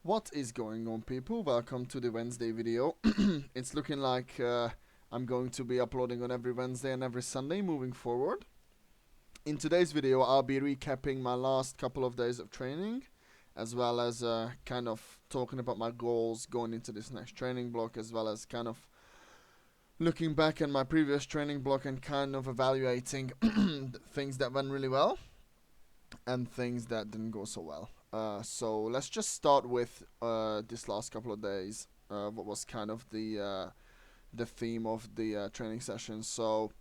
What is going on, people? Welcome to the Wednesday video. It's looking like I'm going to be uploading on every Wednesday and every Sunday moving forward. In today's video, I'll be recapping my last couple of days of training, as well as kind of talking about my goals going into this next training block, as well as kind of looking back at my previous training block and kind of evaluating things that went really well and things that didn't go so well. So let's just start with this last couple of days. What was kind of the theme of the training session? So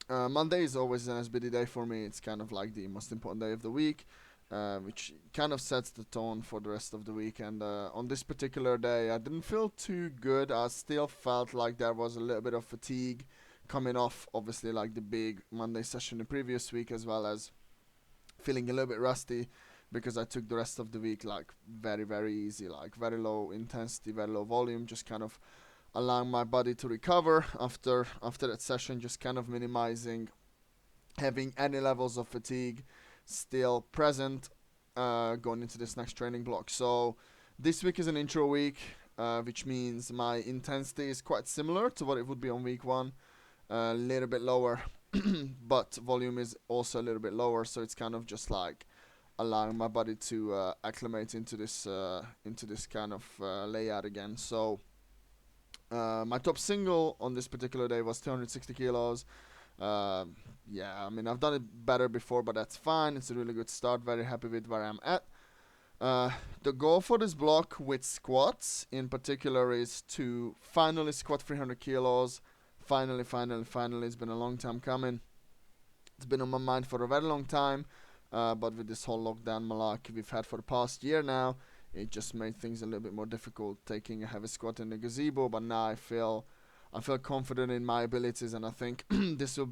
Monday is always an SBD day for me. It's kind of like the most important day of the week, which kind of sets the tone for the rest of the week. And on this particular day, I didn't feel too good. I still felt like there was a little bit of fatigue coming off, obviously, like the big Monday session the previous week, as well as feeling a little bit rusty because I took the rest of the week like very easy, like very low intensity, very low volume, just kind of allowing my body to recover after that session, just kind of minimizing having any levels of fatigue still present going into this next training block. So this week is an intro week, which means my intensity is quite similar to what it would be on week one, a little bit lower, but volume is also a little bit lower, so it's kind of just like allowing my body to acclimate into this kind of layout again. So my top single on this particular day was 260 kilos. Yeah, I mean, I've done it better before, but that's fine. It's a really good start. Very happy with where I'm at. The goal for this block with squats in particular is to finally squat 300 kilos. Finally, it's been a long time coming. It's been on my mind for a very long time. But with this whole lockdown malarkey we've had for the past year now, it just made things a little bit more difficult taking a heavy squat in the gazebo. But now I feel confident in my abilities, and I think this will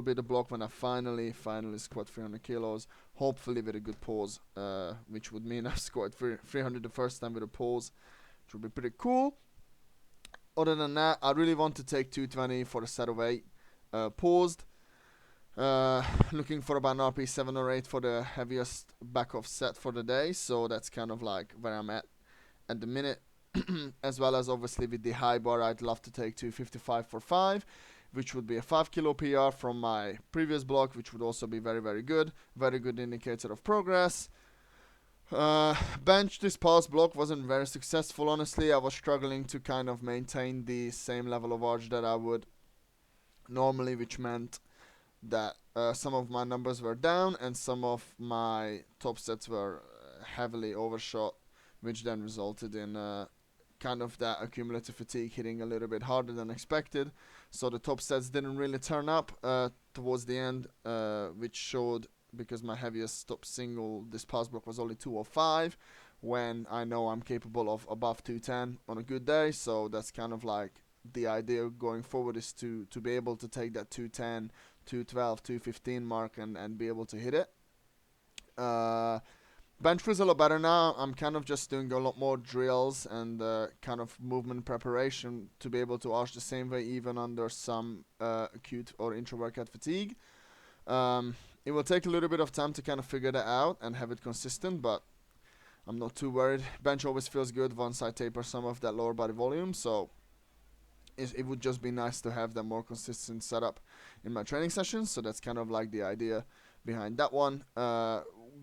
be the block when I finally squat 300 kilos. Hopefully with a good pause, which would mean I squat 300 the first time with a pause, which would be pretty cool. Other than that, I really want to take 220 for a set of 8 paused. Looking for about an RP 7 or 8 for the heaviest back off set for the day, so that's kind of like where I'm at the minute. As well as obviously with the high bar, I'd love to take 255 for 5, which would be a 5 kilo PR from my previous block, which would also be very good indicator of progress. Bench this past block wasn't very successful, honestly. I was struggling to kind of maintain the same level of arch that I would normally, which meant that some of my numbers were down and some of my top sets were heavily overshot, which then resulted in kind of that accumulative fatigue hitting a little bit harder than expected. So the top sets didn't really turn up towards the end, which showed, because my heaviest top single this past block was only 205, when I know I'm capable of above 210 on a good day. So that's kind of like the idea going forward, is to be able to take that 210, 212, 215 mark and be able to hit it. Bench feels a lot better now. I'm kind of just doing a lot more drills and kind of movement preparation to be able to arch the same way even under some acute or intra-workout fatigue. It will take a little bit of time to kind of figure that out and have it consistent, but I'm not too worried. Bench always feels good once I taper some of that lower body volume, so it would just be nice to have that more consistent setup in my training sessions. So that's kind of like the idea behind that one.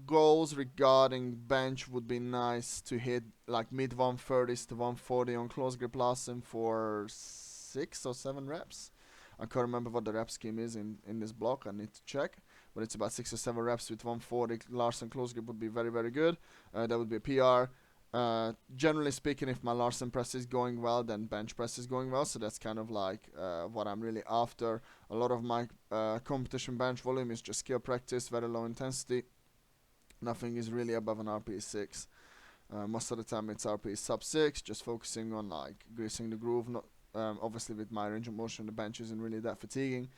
Goals regarding bench would be nice to hit like mid 130s to 140 on close grip Larsen for 6 or 7 reps. I can't remember what the rep scheme is in this block. I need to check, but it's about 6 or 7 reps with 140 Larsen close grip would be very good. That would be a PR. Generally speaking, if my Larsen press is going well, then bench press is going well, so that's kind of like what I'm really after. A lot of my competition bench volume is just skill practice, very low intensity. Nothing is really above an RP 6. Most of the time it's RP sub 6, just focusing on like greasing the groove. Not obviously with my range of motion, the bench isn't really that fatiguing.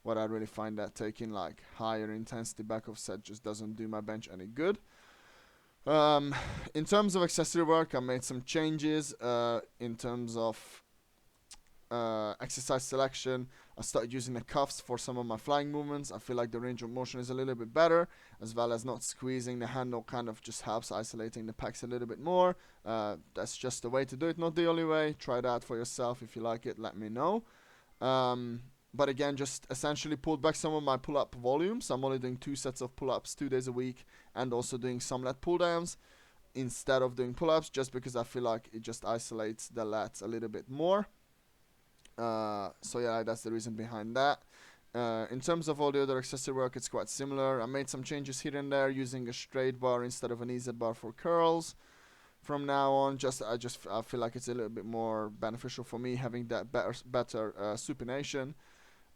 What I really find that taking like higher intensity back off set just doesn't do my bench any good. In terms of accessory work, I made some changes in terms of exercise selection. I started using the cuffs for some of my flying movements. I feel like the range of motion is a little bit better, as well as not squeezing the handle kind of just helps isolating the pecs a little bit more. That's just the way to do it, not the only way. Try that for yourself. If you like it, let me know. But again, just essentially pulled back some of my pull-up volumes. I'm only doing 2 sets of pull-ups 2 days a week, and also doing some lat pull-downs instead of doing pull-ups, just because I feel like it just isolates the lats a little bit more. So yeah, that's the reason behind that. In terms of all the other accessory work, it's quite similar. I made some changes here and there, using a straight bar instead of an EZ bar for curls. From now on, I feel like it's a little bit more beneficial for me having that better supination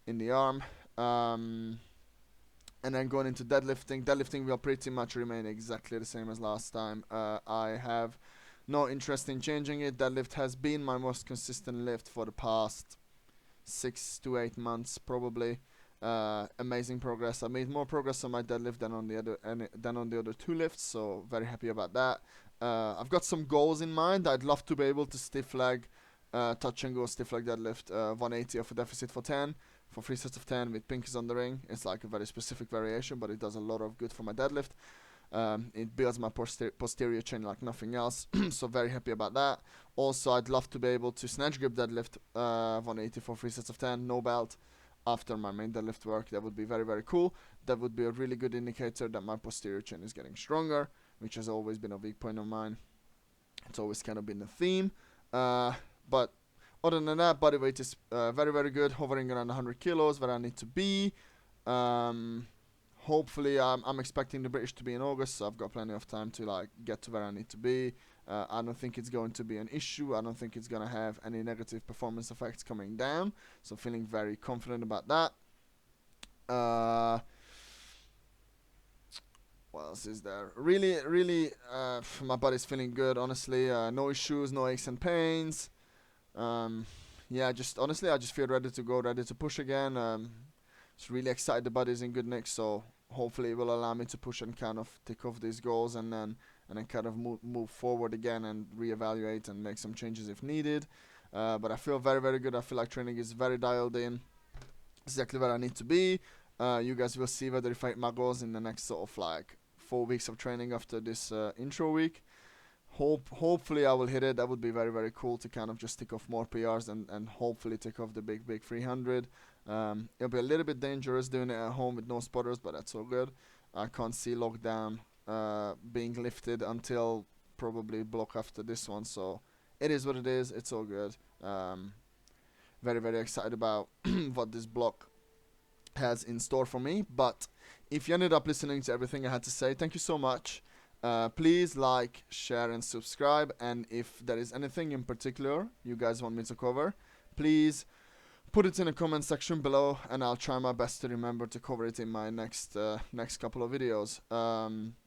in the arm. And then going into deadlifting. Deadlifting will pretty much remain exactly the same as last time. I have no interest in changing it. Deadlift has been my most consistent lift for the past 6 to 8 months probably. Amazing progress. I made more progress on my deadlift than on the other 2 lifts, so very happy about that. I've got some goals in mind. I'd love to be able to stiff leg, touch and go stiff leg deadlift 180 of a deficit for 10 for 3 sets of 10 with pinkies on the ring. It's like a very specific variation, but it does a lot of good for my deadlift. It builds my posterior chain like nothing else, so very happy about that. Also, I'd love to be able to snatch grip deadlift 180 for 3 sets of 10, no belt, after my main deadlift work. That would be very, very cool. That would be a really good indicator that my posterior chain is getting stronger, which has always been a weak point of mine. It's always kind of been a theme. But other than that, body weight is very, very good, hovering around 100 kilos, where I need to be. Hopefully, I'm expecting the British to be in August, so I've got plenty of time to like get to where I need to be. I don't think it's going to be an issue. I don't think it's going to have any negative performance effects coming down, so feeling very confident about that. What else is there? Really, my body's feeling good, honestly. No issues, no aches and pains. Yeah, honestly, I just feel ready to go, ready to push again. Just really excited. The body's in good nick, so hopefully it will allow me to push and kind of tick off these goals, and then kind of move forward again and reevaluate and make some changes if needed. But I feel very, very good. I feel like training is very dialed in, exactly where I need to be. You guys will see whether if I hit my goals in the next sort of like 4 weeks of training after this intro week. Hopefully I will hit it. That would be very, very cool to kind of just tick off more PRs and hopefully tick off the big 300. It'll be a little bit dangerous doing it at home with no spotters, but that's all good. I can't see lockdown being lifted until probably block after this one, so it is what it is. It's all good. Very, very excited about what this block has in store for me. But if you ended up listening to everything I had to say, thank you so much. Please like, share and subscribe, and if there is anything in particular you guys want me to cover, please put it in the comment section below, and I'll try my best to remember to cover it in my next couple of videos.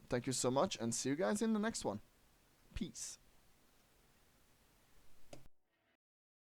Thank you so much, and see you guys in the next one. Peace.